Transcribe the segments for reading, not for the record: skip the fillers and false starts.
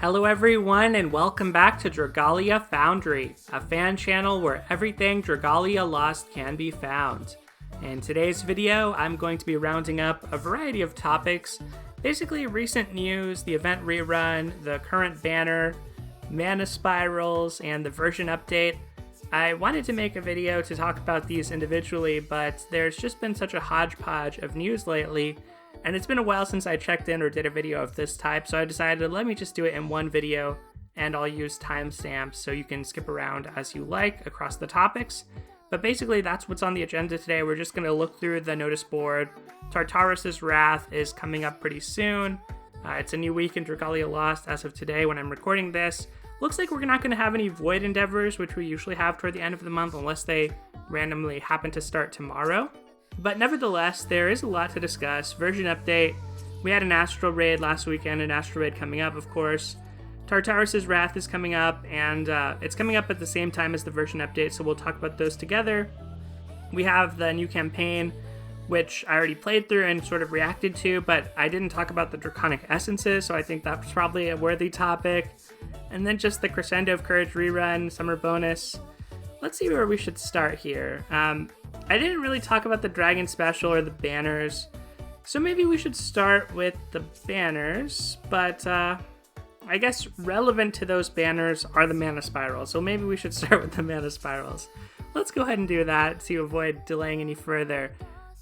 Hello everyone and welcome back to Dragalia Foundry, a fan channel where everything Dragalia Lost can be found. In today's video, I'm going to be rounding up a variety of topics, basically recent news, the event rerun, the current banner, mana spirals, and the version update. I wanted to make a video to talk about these individually, but there's just been such a hodgepodge of news lately, and it's been a while since I checked in or did a video of this type, so I decided let me just do it in one video, and I'll use timestamps so you can skip around as you like across the topics. But basically that's what's on the agenda today. We're just going to look through the notice board. Tartarus' Wrath is coming up pretty soon. It's a new week in Dragalia Lost as of today when I'm recording this. Looks like we're not going to have any Void Endeavors, which we usually have toward the end of the month unless they randomly happen to start tomorrow. But nevertheless, there is a lot to discuss. Version update. We had an Astral Raid last weekend, an Astral Raid coming up, of course. Tartarus' Wrath is coming up, and it's coming up at the same time as the version update, so we'll talk about those together. We have the new campaign, which I already played through and sort of reacted to, but I didn't talk about the Draconic Essences, so I think that's probably a worthy topic. And then just the Crescendo of Courage rerun, summer bonus. Let's see where we should start here. I didn't really talk about the Dragon Special or the banners, so maybe we should start with the banners, but I guess relevant to those banners are the mana spirals, so maybe we should start with the mana spirals. Let's go ahead and do that to avoid delaying any further.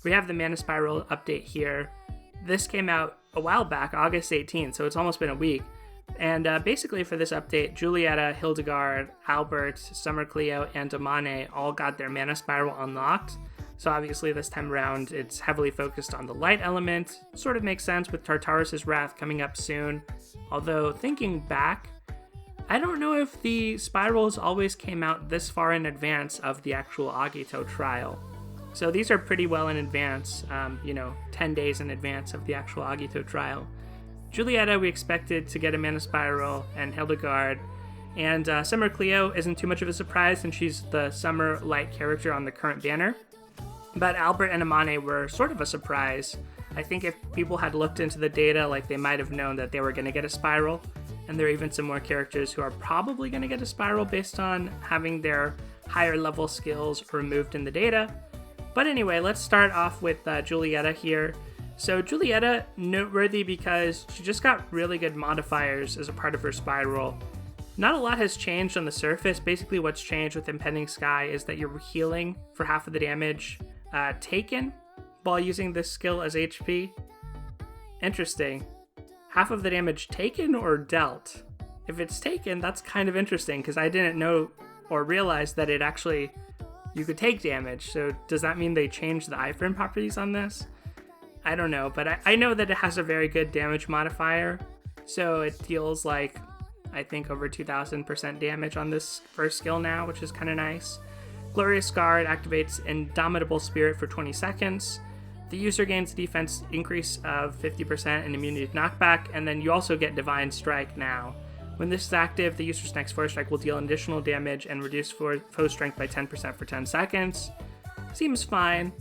We have the mana spiral update here. This came out a while back, August 18th, so it's almost been a week. And basically for this update, Julieta, Hildegard, Albert, Summer Cleo, and Amane all got their mana spiral unlocked. So obviously this time around, it's heavily focused on the light element. Sort of makes sense with Tartarus' Wrath coming up soon. Although thinking back, I don't know if the spirals always came out this far in advance of the actual Agito trial. So these are pretty well in advance, 10 days in advance of the actual Agito trial. Julieta, we expected to get a mana spiral, and Hildegard. And Summer Cleo isn't too much of a surprise since she's the summer light character on the current banner. But Albert and Amane were sort of a surprise. I think if people had looked into the data, they might have known that they were going to get a spiral. And there are even some more characters who are probably going to get a spiral based on having their higher level skills removed in the data. But anyway, let's start off with Julieta here. So Julieta, noteworthy because she just got really good modifiers as a part of her spiral. Not a lot has changed on the surface. Basically what's changed with Impending Sky is that you're healing for half of the damage taken while using this skill as HP. Interesting. Half of the damage taken or dealt? If it's taken, that's kind of interesting because I didn't know or realize that it actually, you could take damage. So does that mean they changed the iframe properties on this? I don't know, but I know that it has a very good damage modifier, so it deals I think over 2000% damage on this first skill now, which is kind of nice. Glorious Guard activates Indomitable Spirit for 20 seconds. The user gains defense increase of 50% and immunity to knockback, and then you also get Divine Strike now. When this is active, the user's next Force Strike will deal additional damage and reduce foe strength by 10% for 10 seconds. Seems fine.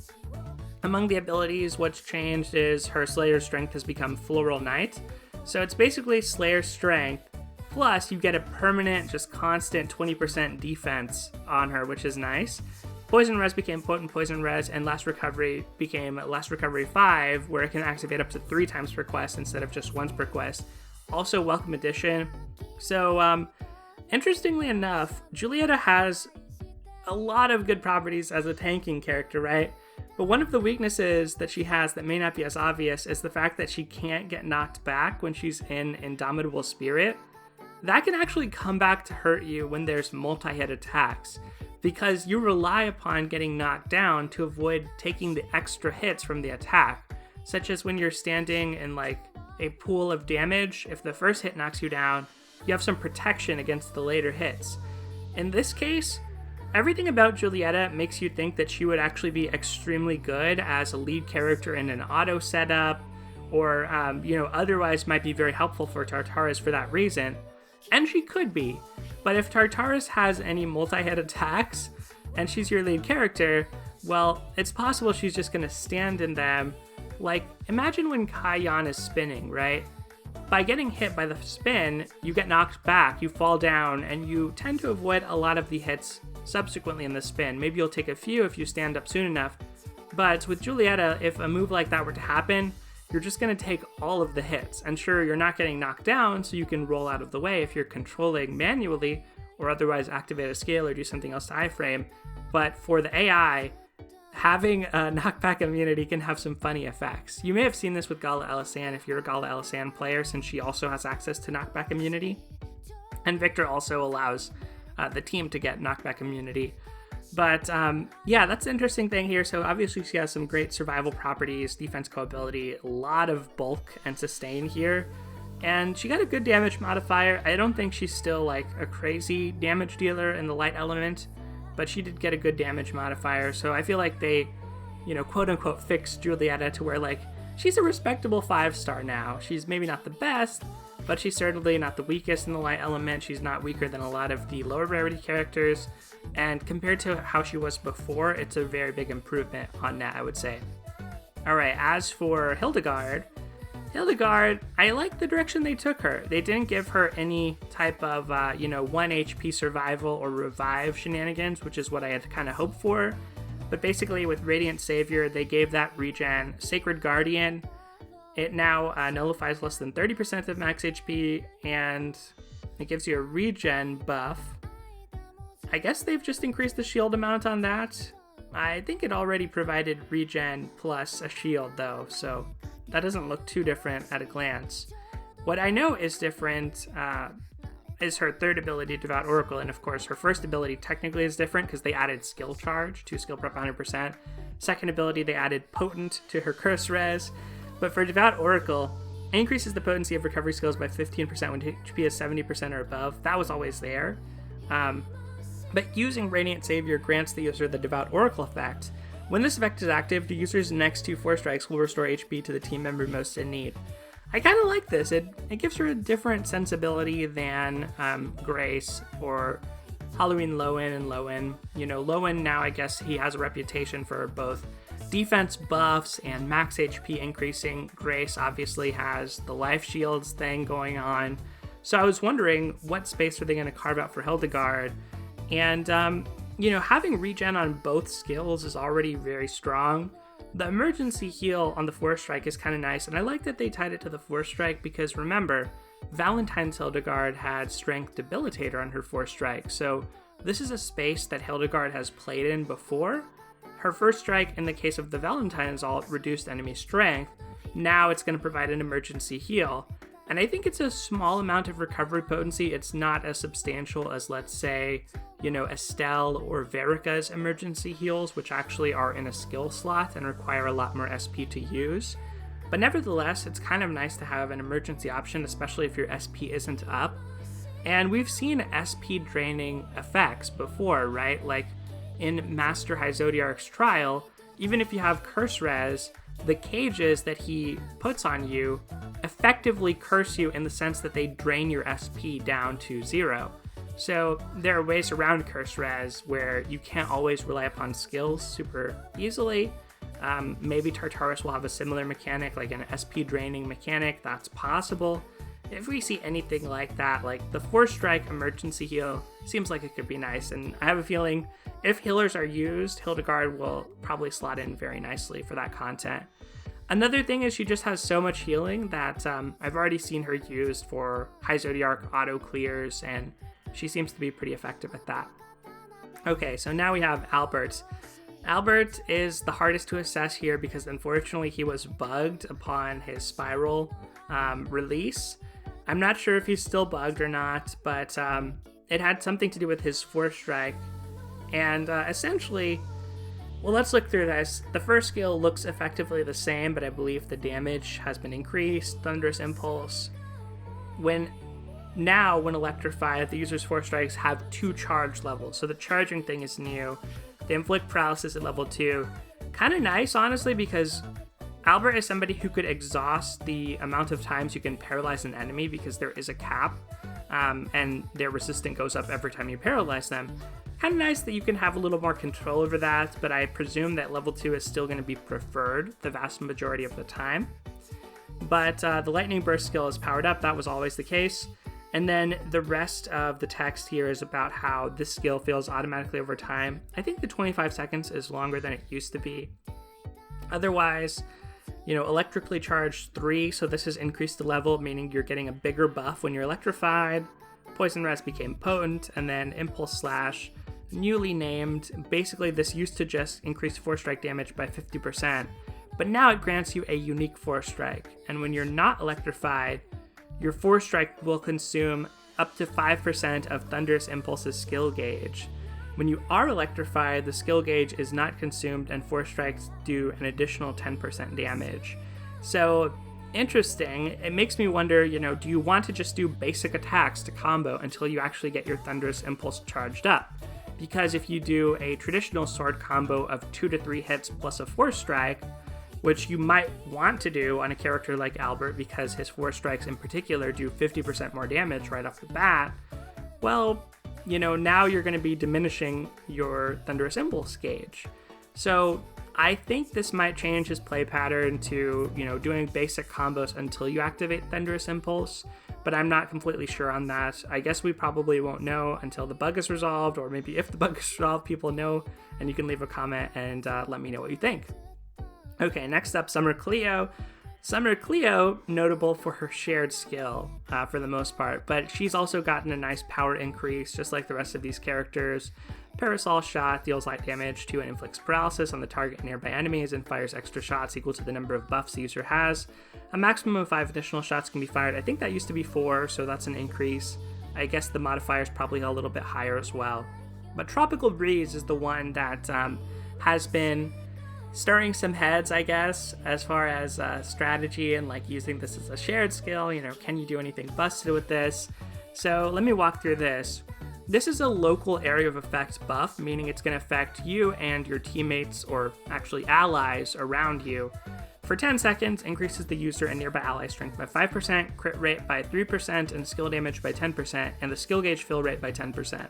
Among the abilities, what's changed is her Slayer Strength has become Floral Knight. So it's basically Slayer Strength, plus you get a permanent, just constant 20% defense on her, which is nice. Poison Res became Potent Poison Res, and Last Recovery became Last Recovery 5, where it can activate up to 3 times per quest instead of just once per quest. Also, welcome addition. So, interestingly enough, Julieta has a lot of good properties as a tanking character, right? But one of the weaknesses that she has that may not be as obvious is the fact that she can't get knocked back when she's in Indomitable Spirit. That can actually come back to hurt you when there's multi-hit attacks, because you rely upon getting knocked down to avoid taking the extra hits from the attack, such as when you're standing in a pool of damage. If the first hit knocks you down, you have some protection against the later hits. In this case, everything about Julieta makes you think that she would actually be extremely good as a lead character in an auto setup, or, otherwise might be very helpful for Tartarus for that reason. And she could be. But if Tartarus has any multi-hit attacks, and she's your lead character, well, it's possible she's just going to stand in them. Imagine when Kaiyan is spinning, right? by getting hit by the spin, you get knocked back, you fall down, and you tend to avoid a lot of the hits subsequently in the spin. Maybe you'll take a few if you stand up soon enough, but with Julieta, if a move like that were to happen, you're just going to take all of the hits. And sure, you're not getting knocked down, so you can roll out of the way if you're controlling manually, or otherwise activate a skill or do something else to iframe. But for the AI, having a knockback immunity can have some funny effects. You may have seen this with Gala Elisan if you're a Gala Elisan player, since she also has access to knockback immunity. And Victor also allows the team to get knockback immunity. But yeah, that's the interesting thing here. So obviously she has some great survival properties, defense co-ability, a lot of bulk and sustain here. And she got a good damage modifier. I don't think she's still like a crazy damage dealer in the light element, but she did get a good damage modifier. So I feel like they, quote unquote, fixed Julieta to where like she's a respectable 5-star now. She's maybe not the best, but she's certainly not the weakest in the light element. She's not weaker than a lot of the lower rarity characters. And compared to how she was before, it's a very big improvement on that, I would say. All right, as for Hildegard, I like the direction they took her. They didn't give her any type of, 1 HP survival or revive shenanigans, which is what I had kind of hoped for. But basically with Radiant Savior, they gave that regen. Sacred Guardian, it now nullifies less than 30% of max HP, and it gives you a regen buff. I guess they've just increased the shield amount on that. I think it already provided regen plus a shield though, so that doesn't look too different at a glance. What I know is different is her third ability, Devout Oracle, and of course her first ability technically is different because they added skill charge to skill prep 100%. Second ability, they added Potent to her curse res, but for Devout Oracle, it increases the potency of recovery skills by 15% when HP is 70% or above. That was always there. But using Radiant Savior grants the user the Devout Oracle effect. When this effect is active, the user's next 2 Force Strikes will restore HP to the team member most in need. I kind of like this. It gives her a different sensibility than Grace or Halloween Lowen and Lowen. Lowen now, I guess he has a reputation for both defense buffs and max HP increasing. Grace obviously has the life shields thing going on. So I was wondering, what space are they going to carve out for Hildegard? And, having regen on both skills is already very strong. The emergency heal on the Force Strike is kind of nice, and I like that they tied it to the Force Strike because, remember, Valentine's Hildegard had Strength Debilitator on her Force Strike, so this is a space that Hildegard has played in before. Her First Strike, in the case of the Valentine's ult, reduced enemy strength. Now it's going to provide an emergency heal. And I think it's a small amount of recovery potency. It's not as substantial as, let's say, Estelle or Verica's emergency heals, which actually are in a skill slot and require a lot more SP to use. But nevertheless, it's kind of nice to have an emergency option, especially if your SP isn't up. And we've seen SP draining effects before, right? Like in Master High Zodiarc's trial, even if you have curse res, the cages that he puts on you effectively curse you in the sense that they drain your SP down to 0. So there are ways around curse res where you can't always rely upon skills super easily. Maybe Tartarus will have a similar mechanic, like an SP draining mechanic. That's possible. If we see anything like that, like the Force Strike emergency heal, seems like it could be nice. And I have a feeling if healers are used, Hildegard will probably slot in very nicely for that content. Another thing is she just has so much healing that I've already seen her used for High Zodiarc auto clears, and she seems to be pretty effective at that. Okay, so now we have Albert. Albert is the hardest to assess here because unfortunately he was bugged upon his Spiral release. I'm not sure if he's still bugged or not, but it had something to do with his Force Strike. And essentially, well, let's look through this. The first skill looks effectively the same, but I believe the damage has been increased. Thunderous Impulse. When electrified, the user's Force Strikes have 2 charge levels, so the charging thing is new. They inflict paralysis at level 2. Kind of nice, honestly, because Albert is somebody who could exhaust the amount of times you can paralyze an enemy because there is a cap, and their resistance goes up every time you paralyze them. Kind of nice that you can have a little more control over that, but I presume that level 2 is still going to be preferred the vast majority of the time. But the Lightning Burst skill is powered up. That was always the case. And then the rest of the text here is about how this skill fails automatically over time. I think the 25 seconds is longer than it used to be. Otherwise, electrically charged 3, so this has increased the level, meaning you're getting a bigger buff when you're electrified. Poison Rest became potent, and then Impulse Slash, newly named. Basically, this used to just increase Force Strike damage by 50%, but now it grants you a unique Force Strike, and when you're not electrified, your Force Strike will consume up to 5% of Thunderous Impulse's skill gauge. When you are electrified, the skill gauge is not consumed and Force Strikes do an additional 10% damage. So, interesting. It makes me wonder, do you want to just do basic attacks to combo until you actually get your Thunderous Impulse charged up? Because if you do a traditional sword combo of 2 to 3 hits plus a Force Strike, which you might want to do on a character like Albert because his Force Strikes in particular do 50% more damage right off the bat, well, now you're going to be diminishing your Thunderous Impulse gauge. So I think this might change his play pattern to, doing basic combos until you activate Thunderous Impulse, but I'm not completely sure on that. I guess we probably won't know until the bug is resolved, or maybe if the bug is resolved, people know, and you can leave a comment and let me know what you think. Okay, next up, Summer Cleo. Summer Cleo, notable for her shared skill for the most part, but she's also gotten a nice power increase, just like the rest of these characters. Parasol Shot deals light damage to and inflicts paralysis on the target nearby enemies and fires extra shots equal to the number of buffs the user has. A maximum of 5 additional shots can be fired. I think that used to be 4, so that's an increase. I guess the modifier is probably a little bit higher as well. But Tropical Breeze is the one that has been stirring some heads, I guess, as far as strategy and using this as a shared skill. Can you do anything busted with this? So let me walk through this. This is a local area of effect buff, meaning it's going to affect you and your teammates, or actually allies around you. For 10 seconds, increases the user and nearby ally strength by 5%, crit rate by 3%, and skill damage by 10%, and the skill gauge fill rate by 10%.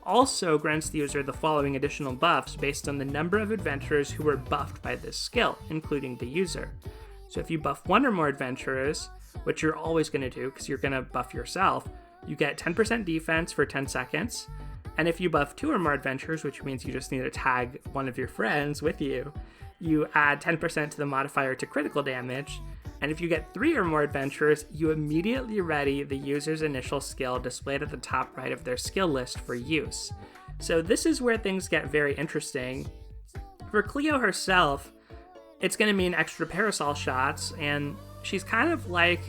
Also grants the user the following additional buffs based on the number of adventurers who were buffed by this skill, including the user. So if you buff 1 or more adventurers, which you're always going to do because you're going to buff yourself, you get 10% defense for 10 seconds. And if you buff 2 or more adventurers, which means you just need to tag one of your friends with you, you add 10% to the modifier to critical damage. And if you get 3 or more adventurers, you immediately ready the user's initial skill displayed at the top right of their skill list for use. So this is where things get very interesting. For Cleo herself, it's going to mean extra parasol shots, and she's kind of like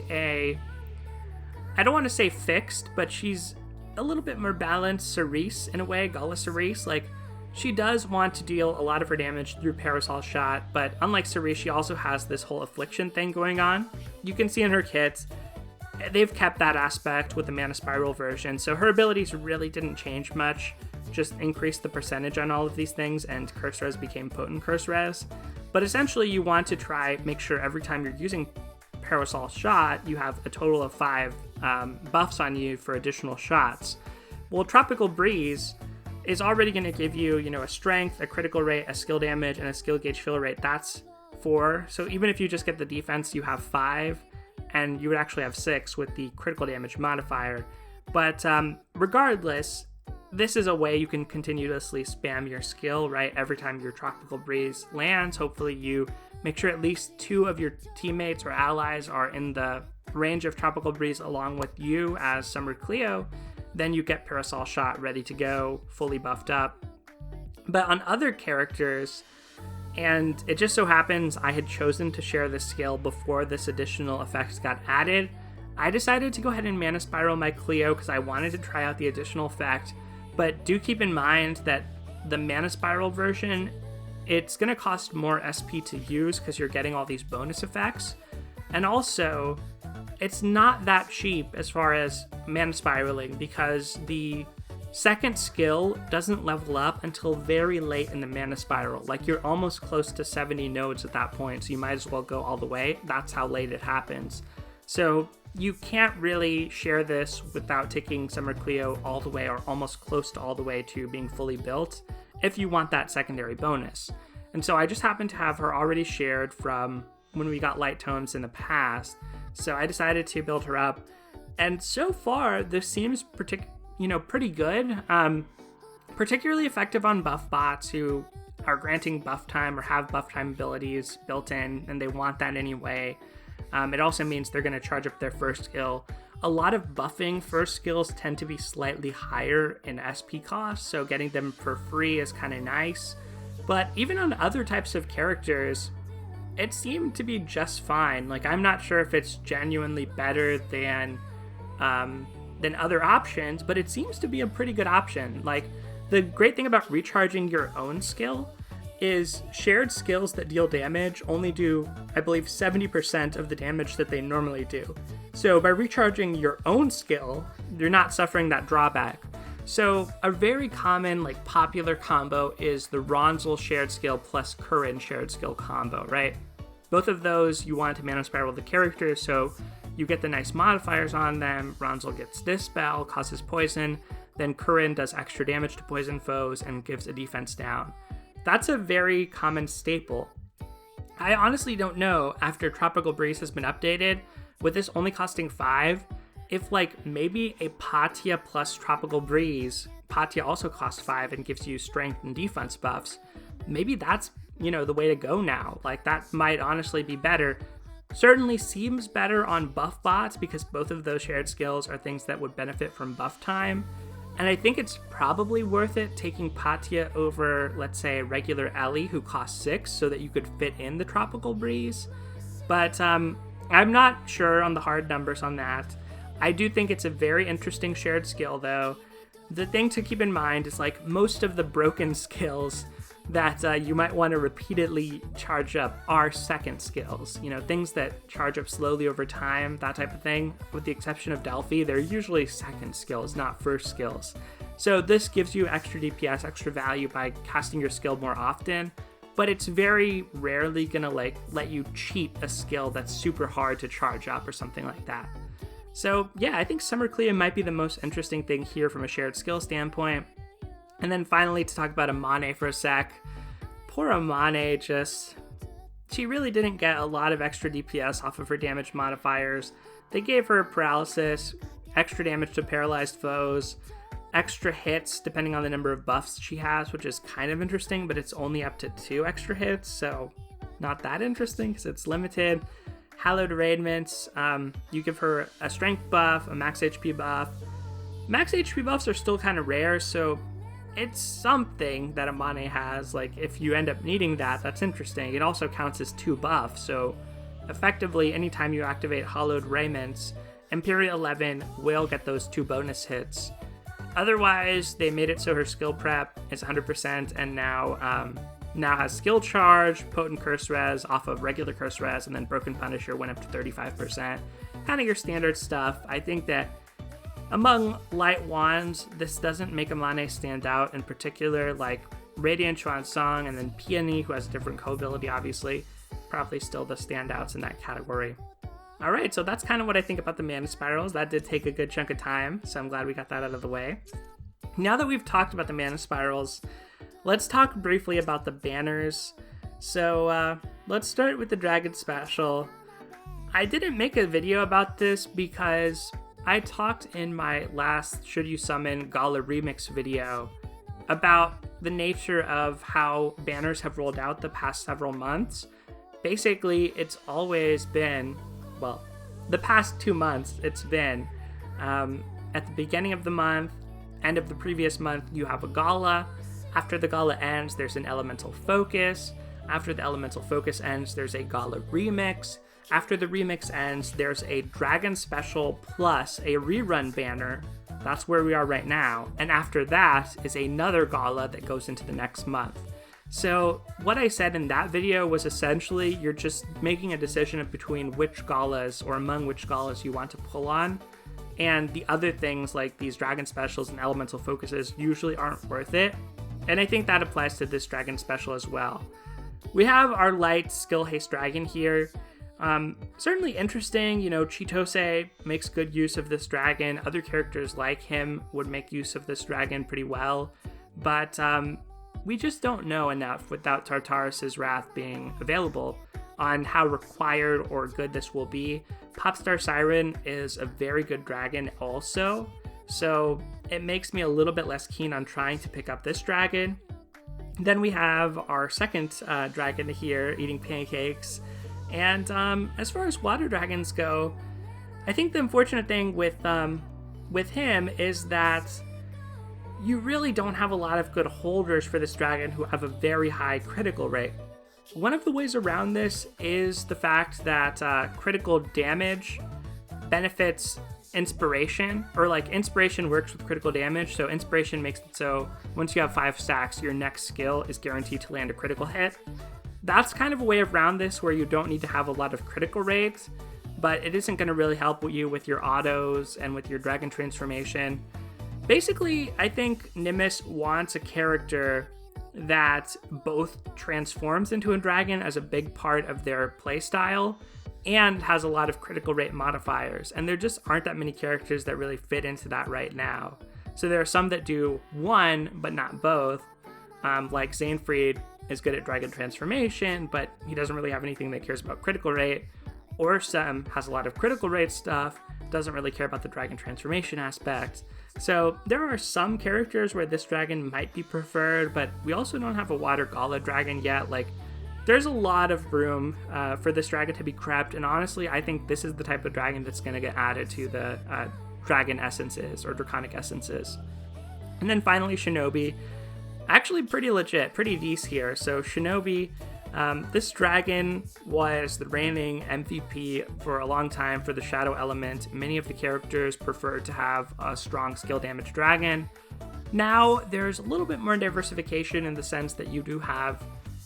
I don't want to say fixed, but she's a little bit more balanced Cerise in a way, Gala Cerise. She does want to deal a lot of her damage through Parasol Shot, but unlike Cerise, she also has this whole Affliction thing going on. You can see in her kits, they've kept that aspect with the Mana Spiral version, so her abilities really didn't change much, just increased the percentage on all of these things, and Curse Res became Potent Curse Res. But essentially, you want to make sure every time you're using Parasol Shot, you have a total of 5 buffs on you for additional shots. Well, Tropical Breeze is already going to give you, a strength, a critical rate, a skill damage, and a skill gauge fill rate. That's 4. So even if you just get the defense, you have 5, and you would actually have 6 with the critical damage modifier. But regardless, this is a way you can continuously spam your skill, right? Every time your Tropical Breeze lands, hopefully you make sure at least 2 of your teammates or allies are in the range of Tropical Breeze along with you as Summer Cleo. Then you get Parasol Shot ready to go, fully buffed up. But on other characters, and it just so happens I had chosen to share this skill before this additional effect got added, I decided to go ahead and Mana Spiral my Cleo because I wanted to try out the additional effect. But do keep in mind that the Mana Spiral version, it's going to cost more SP to use because you're getting all these bonus effects. And also, it's not that cheap as far as Mana Spiraling because the second skill doesn't level up until very late in the Mana Spiral. You're almost close to 70 nodes at that point, so you might as well go all the way. That's how late it happens. So you can't really share this without taking Summer Cleo all the way or almost close to all the way to being fully built if you want that secondary bonus. And so I just happen to have her already shared from when we got light tones in the past. So I decided to build her up. And so far, this seems pretty good. Particularly effective on buff bots who are granting buff time or have buff time abilities built in, and they want that anyway. It also means they're going to charge up their first skill. A lot of buffing first skills tend to be slightly higher in SP cost, so getting them for free is kind of nice. But even on other types of characters, it seemed to be just fine. Like, I'm not sure if it's genuinely better than other options, but it seems to be a pretty good option. Like, the great thing about recharging your own skill is shared skills that deal damage only do, I believe, 70% of the damage that they normally do. So by recharging your own skill, you're not suffering that drawback. So a very common, popular combo is the Ronzel shared skill plus Curran shared skill combo, right? Both of those you want to mana spiral the characters, so you get the nice modifiers on them. Ronzel gets Dispel, causes poison, then Curran does extra damage to poison foes and gives a defense down. That's a very common staple. I honestly don't know, after Tropical Breeze has been updated, with this only costing 5, if maybe a Patia plus Tropical Breeze, Patia also costs 5 and gives you strength and defense buffs, maybe that's, the way to go now. That might honestly be better. Certainly seems better on buff bots because both of those shared skills are things that would benefit from buff time. And I think it's probably worth it taking Patia over, let's say, regular Ellie, who costs 6, so that you could fit in the Tropical Breeze. But I'm not sure on the hard numbers on that. I do think it's a very interesting shared skill, though. The thing to keep in mind is, most of the broken skills that you might want to repeatedly charge up are second skills. Things that charge up slowly over time, that type of thing. With the exception of Delphi, they're usually second skills, not first skills. So this gives you extra DPS, extra value by casting your skill more often, but it's very rarely gonna let you cheat a skill that's super hard to charge up or something like that. So yeah, I think Summer Clea might be the most interesting thing here from a shared skill standpoint. And then finally, to talk about Amane for a sec. Poor Amane, she really didn't get a lot of extra DPS off of her damage modifiers. They gave her paralysis, extra damage to paralyzed foes, extra hits depending on the number of buffs she has, which is kind of interesting, but it's only up to 2 extra hits, so not that interesting because it's limited. Hallowed Raiments, you give her a strength buff, a max HP buff. Max HP buffs are still kind of rare, so it's something that Amane has. If you end up needing that, that's interesting. It also counts as 2 buffs, so effectively, anytime you activate Hallowed Raiments, Imperial 11 will get those 2 bonus hits. Otherwise, they made it so her skill prep is 100% and now has skill charge, potent curse res off of regular curse res, and then broken punisher went up to 35%. Kind of your standard stuff. I think that among light wands, this doesn't make Amane stand out in particular. Radiant Chuan Song and then Peony, who has a different co-ability, obviously, probably still the standouts in that category. Alright, so that's kind of what I think about the mana spirals. That did take a good chunk of time, so I'm glad we got that out of the way. Now that we've talked about the mana spirals, let's talk briefly about the banners. So let's start with the Dragon Special. I didn't make a video about this because I talked in my last Should You Summon Gala Remix video about the nature of how banners have rolled out the past several months. Basically, it's always been, the past 2 months, it's been at the beginning of the month, end of the previous month, you have a gala. After the gala ends, there's an elemental focus. After the elemental focus ends, there's a gala remix. After the remix ends, there's a Dragon Special plus a rerun banner. That's where we are right now. And after that is another gala that goes into the next month. So what I said in that video was essentially you're just making a decision between which galas or among which galas you want to pull on. And the other things like these Dragon Specials and elemental focuses usually aren't worth it. And I think that applies to this Dragon Special as well. We have our light skill haste dragon here. Certainly interesting, Chitose makes good use of this dragon. Other characters like him would make use of this dragon pretty well, but we just don't know enough without Tartarus' Wrath being available. on how required or good this will be. Popstar Siren is a very good dragon also, so it makes me a little bit less keen on trying to pick up this dragon. Then we have our second dragon here, eating pancakes. And as far as water dragons go, I think the unfortunate thing with him is that you really don't have a lot of good holders for this dragon who have a very high critical rate. One of the ways around this is the fact that critical damage benefits inspiration, or like inspiration works with critical damage, so inspiration makes it so once you have 5 stacks, your next skill is guaranteed to land a critical hit. That's kind of a way around this where you don't need to have a lot of critical rates, but it isn't going to really help you with your autos and with your dragon transformation. Basically, I think Nimbus wants a character that both transforms into a dragon as a big part of their playstyle and has a lot of critical rate modifiers, and there just aren't that many characters that really fit into that right now. So there are some that do one but not both, like Xainfried is good at dragon transformation, but he doesn't really have anything that cares about critical rate. Orsum has a lot of critical rate stuff, doesn't really care about the dragon transformation aspect. So there are some characters where this dragon might be preferred, but we also don't have a water gala dragon yet. Like, there's a lot of room for this dragon to be crept, and honestly, I think this is the type of dragon that's going to get added to the Dragon Essences or Draconic Essences. And then finally, Shinobi. Actually pretty legit, pretty decent here. So Shinobi, this dragon was the reigning MVP for a long time for the Shadow element. Many of the characters preferred to have a strong skill damage dragon. Now there's a little bit more diversification in the sense that you do have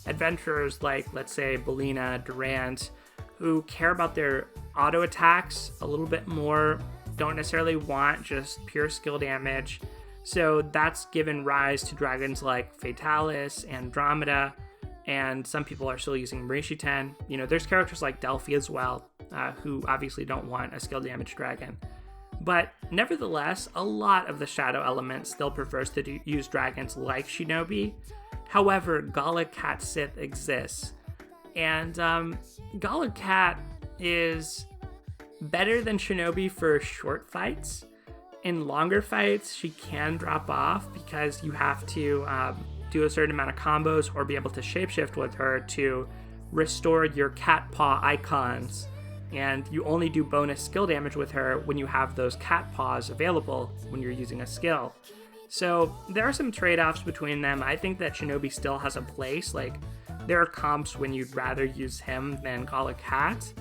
adventurers like, let's say, Belina, Durant, who care about their auto attacks a little bit more, don't necessarily want just pure skill damage. So that's given rise to dragons like Fatalis, Andromeda, and some people are still using Marishiten. You know, there's characters like Delphi as well, who obviously don't want a skill damage dragon. But nevertheless, a lot of the Shadow element still prefers to use dragons like Shinobi. However, Gala Cat Sith exists, and Gala Cat is better than Shinobi for short fights. In longer fights, she can drop off because you have to do a certain amount of combos or be able to shapeshift with her to restore your cat paw icons. And you only do bonus skill damage with her when you have those cat paws available when you're using a skill. So there are some trade-offs between them. I think that Shinobi still has a place. Like, there are comps when you'd rather use him than Gala Cat.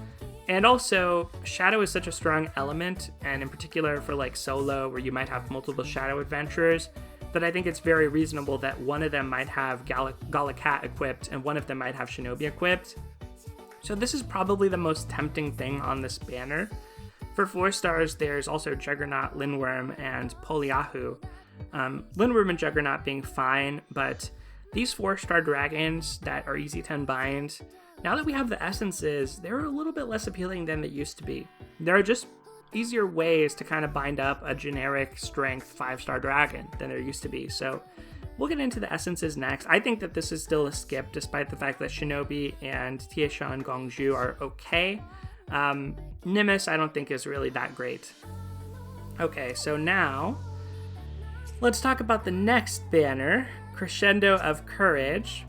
And also, Shadow is such a strong element, and in particular for like solo, where you might have multiple Shadow adventurers, that I think it's very reasonable that one of them might have Gala Cat equipped and one of them might have Shinobi equipped. So this is probably the most tempting thing on this banner. For 4 stars, there's also Juggernaut, Lindworm, and Poliahu. Lindworm and Juggernaut being fine, but these 4-star dragons that are easy to unbind, now that we have the essences, they're a little bit less appealing than they used to be. There are just easier ways to kind of bind up a generic strength 5-star dragon than there used to be. So we'll get into the essences next. I think that this is still a skip, despite the fact that Shinobi and Tieshan Gongju are okay. Nimbus, I don't think is really that great. Okay, so now let's talk about the next banner, Crescendo of Courage.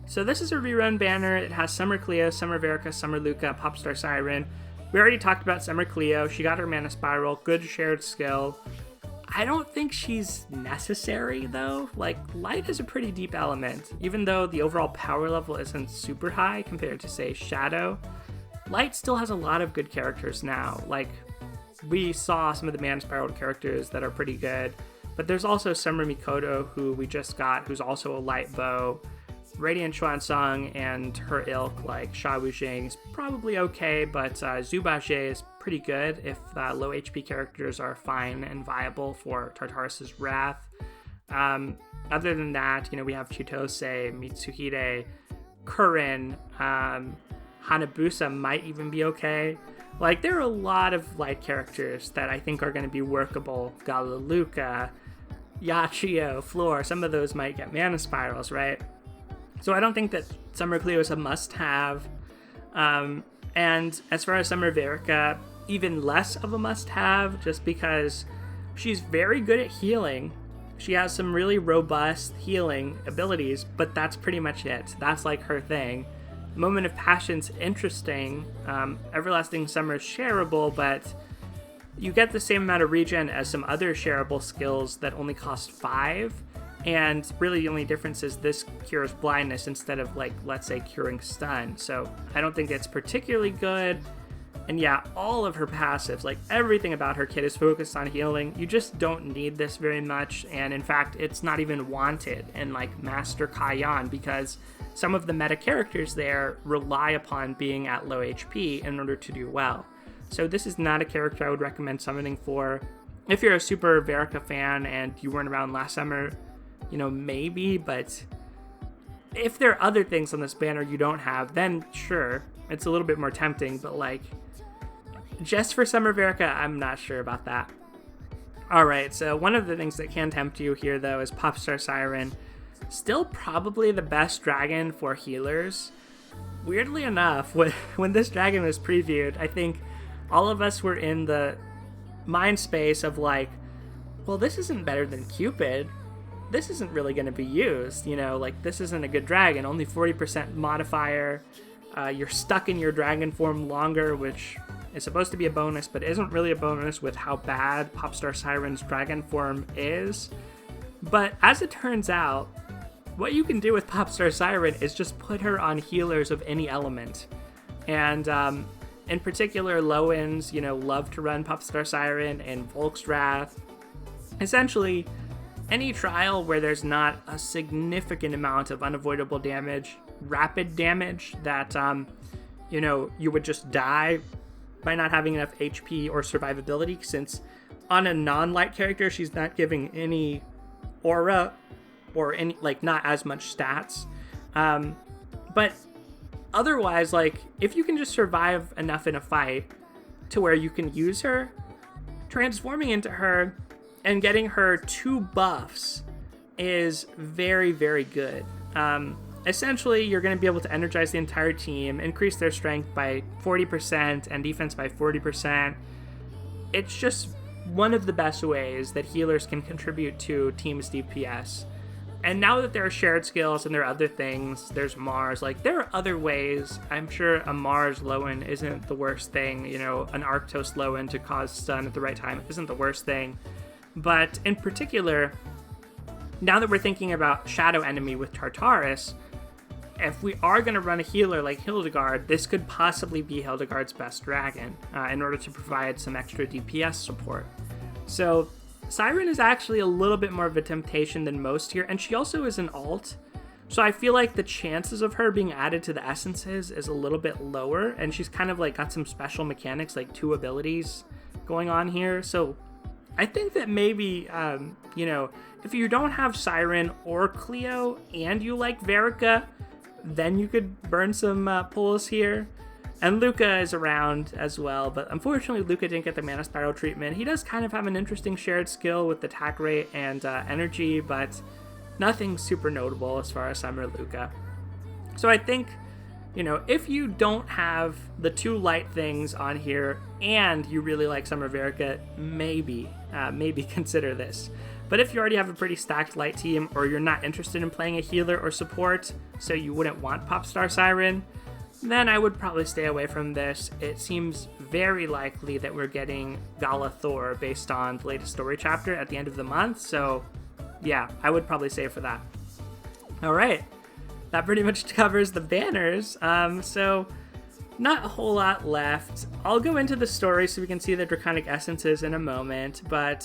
So this is a rerun banner. It has Summer Cleo, Summer Verica, Summer Luca, Popstar Siren. We already talked about Summer Cleo. She got her mana spiral, good shared skill. I don't think she's necessary though. Like, Light is a pretty deep element. Even though the overall power level isn't super high compared to, say, Shadow, Light still has a lot of good characters now. Like, we saw some of the mana spiral characters that are pretty good, but there's also Summer Mikoto, who we just got, who's also a light bow. Radiant Xuansong and her ilk, like Sha Wuxing, is probably okay, but Zubaje is pretty good if low HP characters are fine and viable for Tartarus' Wrath. Other than that, you know, we have Chitose, Mitsuhide, Kurin, Hanabusa might even be okay. Like, there are a lot of light characters that I think are going to be workable. Galaluka, Yachio, Floor, some of those might get mana spirals, right? So I don't think that Summer Cleo is a must-have. And as far as Summer Verica, even less of a must-have, just because she's very good at healing. She has some really robust healing abilities, but that's pretty much it. That's like her thing. Moment of Passion's interesting. Everlasting Summer is shareable, but you get the same amount of regen as some other shareable skills that only cost 5. And really the only difference is this cures blindness instead of, like, let's say curing stun. So I don't think it's particularly good. And yeah, all of her passives, like everything about her kit is focused on healing. You just don't need this very much. And in fact, it's not even wanted in like Master Kaiyan, because some of the meta characters there rely upon being at low HP in order to do well. So this is not a character I would recommend summoning for. If you're a super Verica fan and you weren't around last summer, you know, maybe, but if there are other things on this banner you don't have, then sure, it's a little bit more tempting, but like, just for Summer Verica, I'm not sure about that. Alright, so one of the things that can tempt you here, though, is Popstar Siren. Still probably the best dragon for healers. Weirdly enough, when this dragon was previewed, I think all of us were in the mind space of like, well, this isn't better than Cupid. This isn't really going to be used, you know, like this isn't a good dragon, only 40% modifier. You're stuck in your dragon form longer, which is supposed to be a bonus, but isn't really a bonus with how bad Popstar Siren's dragon form is. But as it turns out, what you can do with Popstar Siren is just put her on healers of any element. And in particular, Lowens, you know, love to run Popstar Siren and Volk's Wrath. Essentially, any trial where there's not a significant amount of unavoidable damage, rapid damage that, you know, you would just die by not having enough HP or survivability, since on a non-light character, she's not giving any aura or any, like, not as much stats. But otherwise, like, if you can just survive enough in a fight to where you can use her, transforming into her and getting her 2 buffs is very, very good. Essentially, you're going to be able to energize the entire team, increase their strength by 40% and defense by 40%. It's just one of the best ways that healers can contribute to teams' DPS. And now that there are shared skills and there are other things, there's Mars, like there are other ways. I'm sure a Mars Lowen isn't the worst thing, you know, an Arctos Lowen to cause stun at the right time isn't the worst thing. But in particular, now that we're thinking about Shadow Enemy with Tartarus, if we are going to run a healer like Hildegard, this could possibly be Hildegard's best dragon in order to provide some extra DPS support. So Siren is actually a little bit more of a temptation than most here, and she also is an alt. So I feel like the chances of her being added to the essences is a little bit lower, and she's kind of like got some special mechanics, like 2 abilities going on here. So I think that maybe, you know, if you don't have Siren or Cleo and you like Verica, then you could burn some pulls here. And Luca is around as well, but unfortunately Luca didn't get the Mana Spiral treatment. He does kind of have an interesting shared skill with attack rate and energy, but nothing super notable as far as Summer Luca. So I think, you know, if you don't have the 2 light things on here and you really like Summer Verica, maybe consider this. But if you already have a pretty stacked light team, or you're not interested in playing a healer or support, so you wouldn't want Popstar Siren, then I would probably stay away from this. It seems very likely that we're getting Gala Thor based on the latest story chapter at the end of the month, so yeah, I would probably save for that. Alright, that pretty much covers the banners, so not a whole lot left. I'll go into the story so we can see the Draconic Essences in a moment, but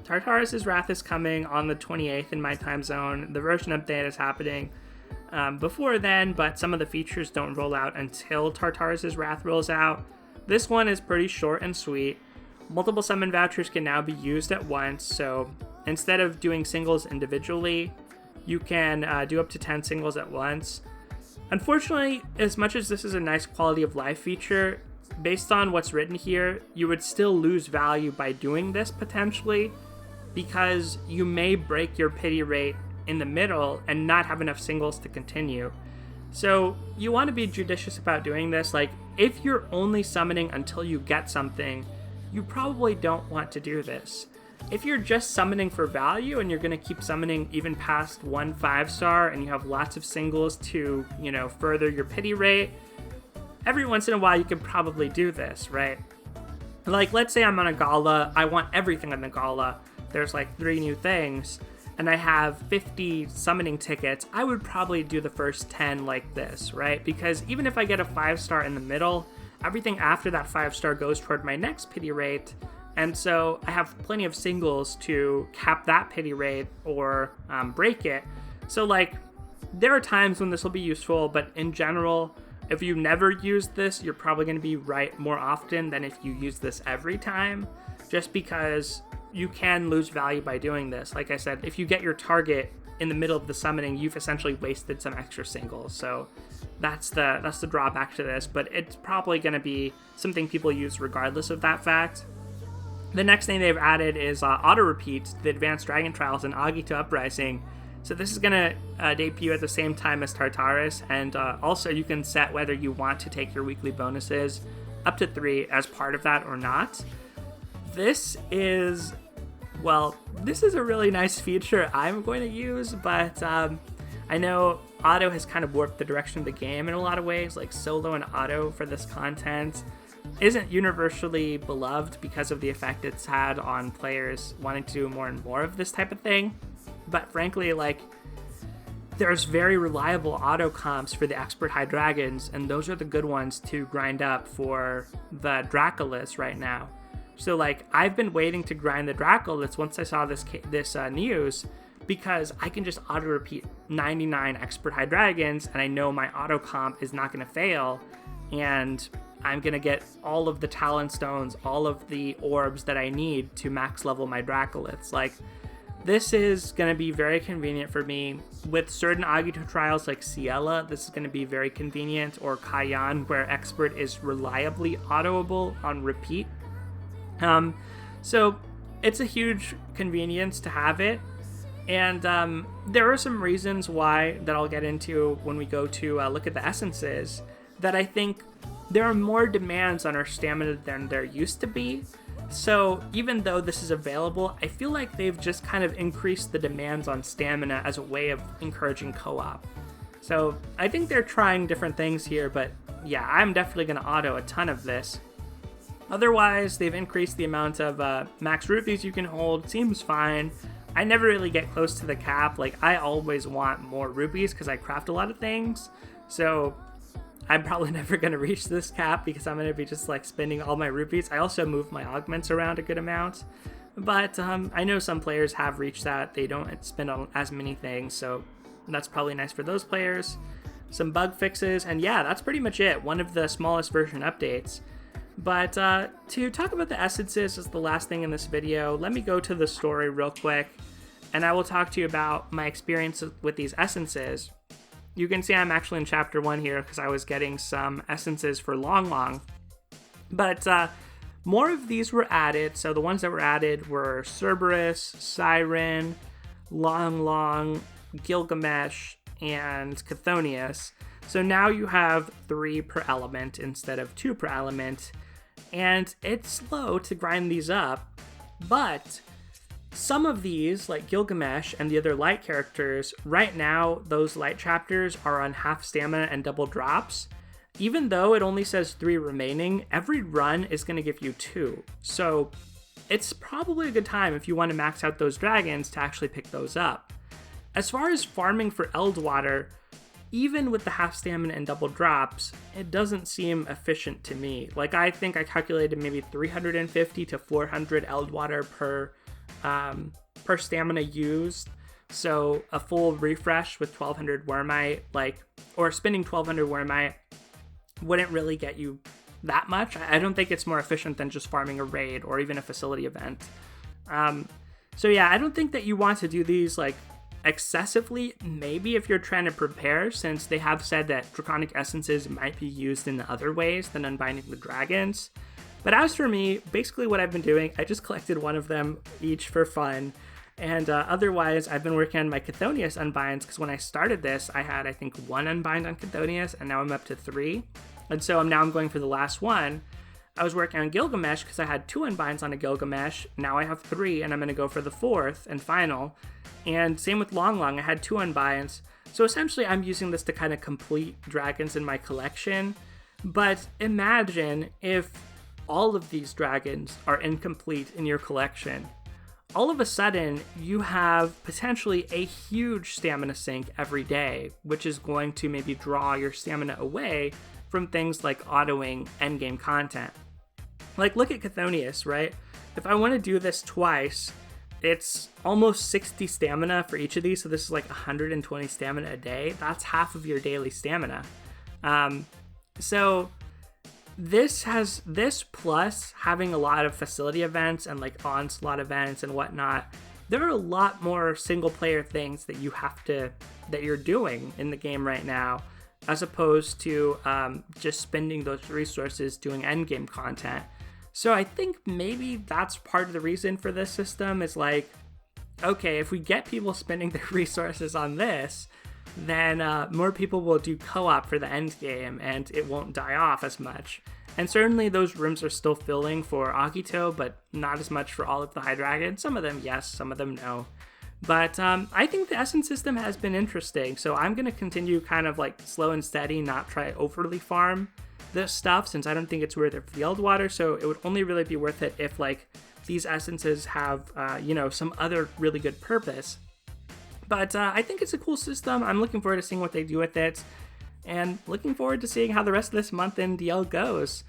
Tartarus' Wrath is coming on the 28th in my time zone. The version update is happening before then, but some of the features don't roll out until Tartarus' Wrath rolls out. This one is pretty short and sweet. Multiple summon vouchers can now be used at once, so instead of doing singles individually, you can do up to 10 singles at once. Unfortunately, as much as this is a nice quality of life feature, based on what's written here, you would still lose value by doing this potentially, because you may break your pity rate in the middle and not have enough singles to continue. So you want to be judicious about doing this. Like, if you're only summoning until you get something, you probably don't want to do this. If you're just summoning for value and you're going to keep summoning even past 1 5-star and you have lots of singles to, further your pity rate, every once in a while you can probably do this, right? Like, let's say I'm on a gala, I want everything on the gala. There's like 3 new things, and I have 50 summoning tickets. I would probably do the first 10 like this, right? Because even if I get a 5-star in the middle, everything after that 5-star goes toward my next pity rate. And so I have plenty of singles to cap that pity rate or break it. So like, there are times when this will be useful, but in general, if you never use this, you're probably going to be right more often than if you use this every time, just because you can lose value by doing this. Like I said, if you get your target in the middle of the summoning, you've essentially wasted some extra singles. So that's the drawback to this, but it's probably going to be something people use regardless of that fact. The next thing they've added is auto repeat to the Advanced Dragon Trials and Agito Uprising. So this is going to debut at the same time as Tartarus, and also you can set whether you want to take your weekly bonuses up to 3 as part of that or not. This is a really nice feature I'm going to use, but I know auto has kind of warped the direction of the game in a lot of ways. Like, solo and auto for this content isn't universally beloved because of the effect it's had on players wanting to do more and more of this type of thing. But frankly, like, there's very reliable auto comps for the expert high dragons, and those are the good ones to grind up for the Dracolis right now. So like, I've been waiting to grind the Dracolis once I saw this news, because I can just auto repeat 99 expert high dragons, and I know my auto comp is not going to fail, and I'm going to get all of the talent stones, all of the orbs that I need to max level my Dracoliths. Like, this is going to be very convenient for me. With certain Agito trials like Ciela, this is going to be very convenient, or Kayan, where expert is reliably autoable on repeat. So it's a huge convenience to have it. And there are some reasons why that I'll get into when we go to look at the essences, that I think there are more demands on our stamina than there used to be. So even though this is available, I feel like they've just kind of increased the demands on stamina as a way of encouraging co-op. So I think they're trying different things here, but yeah, I'm definitely going to auto a ton of this. Otherwise, they've increased the amount of max rupees you can hold. Seems fine. I never really get close to the cap. Like, I always want more rupees because I craft a lot of things. So I'm probably never going to reach this cap because I'm going to be just like spending all my rupees. I also move my augments around a good amount. But I know some players have reached that. They don't spend on as many things, so that's probably nice for those players. Some bug fixes, and yeah, that's pretty much it. One of the smallest version updates. But to talk about the essences is the last thing in this video. Let me go to the story real quick, and I will talk to you about my experience with these essences. You can see I'm actually in chapter 1 here because I was getting some essences for Long. But more of these were added. So the ones that were added were Cerberus, Siren, Long, Gilgamesh, and Chthonius. So now you have 3 per element instead of 2 per element. And it's slow to grind these up, but some of these, like Gilgamesh and the other light characters, right now those light chapters are on half stamina and double drops. Even though it only says 3 remaining, every run is going to give you 2. So it's probably a good time if you want to max out those dragons to actually pick those up. As far as farming for Eldwater, even with the half stamina and double drops, it doesn't seem efficient to me. Like, I think I calculated maybe 350 to 400 Eldwater per stamina used. So a full refresh with 1200 Wormite, or spending 1200 Wormite wouldn't really get you that much. I don't think it's more efficient than just farming a raid or even a facility event. So yeah, I don't think that you want to do these like excessively. Maybe if you're trying to prepare, since they have said that Draconic Essences might be used in other ways than unbinding the dragons. But as for me, basically what I've been doing, I just collected one of them each for fun, And otherwise, I've been working on my Chthonius unbinds, because when I started this, I had, I think, 1 unbind on Chthonius, and now I'm up to 3. And so I'm going for the last one. I was working on Gilgamesh because I had 2 unbinds on a Gilgamesh. Now I have 3, and I'm going to go for the 4th and final. And same with Long Long, I had 2 unbinds. So essentially, I'm using this to kind of complete dragons in my collection. But imagine if all of these dragons are incomplete in your collection. All of a sudden, you have potentially a huge stamina sink every day, which is going to maybe draw your stamina away from things like autoing endgame content. Like, look at Chthonius, right? If I want to do this twice, it's almost 60 stamina for each of these, so this is like 120 stamina a day. That's half of your daily stamina. So this plus having a lot of facility events and like onslaught events and whatnot, there are a lot more single player things that you're doing in the game right now, as opposed to just spending those resources doing endgame content. So I think maybe that's part of the reason for this system is like, okay, if we get people spending their resources on this, then more people will do co-op for the end game and it won't die off as much. And certainly those rooms are still filling for Agito, but not as much for all of the High Dragons. Some of them yes, some of them no. But I think the Essence system has been interesting, so I'm going to continue kind of like slow and steady, not try overly farm this stuff, since I don't think it's worth it for the Eldwater, so it would only really be worth it if like these essences have, some other really good purpose. But I think it's a cool system. I'm looking forward to seeing what they do with it, and looking forward to seeing how the rest of this month in DL goes.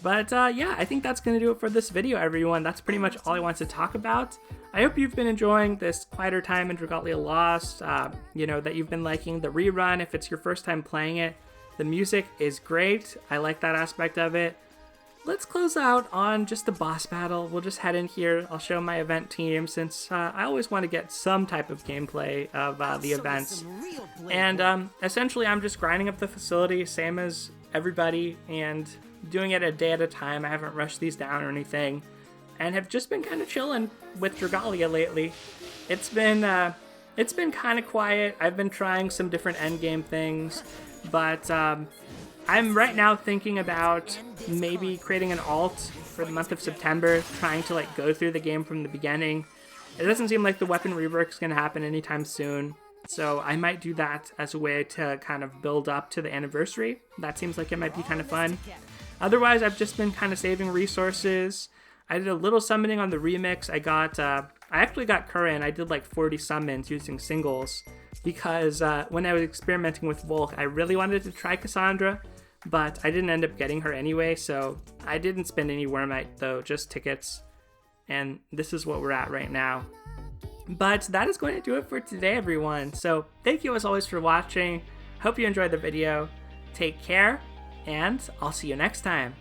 But yeah, I think that's going to do it for this video, everyone. That's pretty much all I want to talk about. I hope you've been enjoying this quieter time in Dragalia Lost, that you've been liking the rerun if it's your first time playing it. The music is great. I like that aspect of it. Let's close out on just the boss battle. We'll just head in here. I'll show my event team, since I always want to get some type of gameplay of the events. And essentially, I'm just grinding up the facility, same as everybody, and doing it a day at a time. I haven't rushed these down or anything, and have just been kind of chilling with Dragalia lately. It's been kind of quiet. I've been trying some different endgame things, but I'm right now thinking about maybe creating an alt for the month of September, trying to like go through the game from the beginning. It doesn't seem like the weapon rework is going to happen anytime soon, so I might do that as a way to kind of build up to the anniversary. That seems like it might be kind of fun. Otherwise, I've just been kind of saving resources. I did a little summoning on the remix. I actually got current. I did like 40 summons using singles, because when I was experimenting with Volk, I really wanted to try Cassandra, but I didn't end up getting her anyway, so I didn't spend any Wormite though, just tickets, and this is what we're at right now. But that is going to do it for today, everyone. So thank you as always for watching. Hope you enjoyed the video. Take care, and I'll see you next time.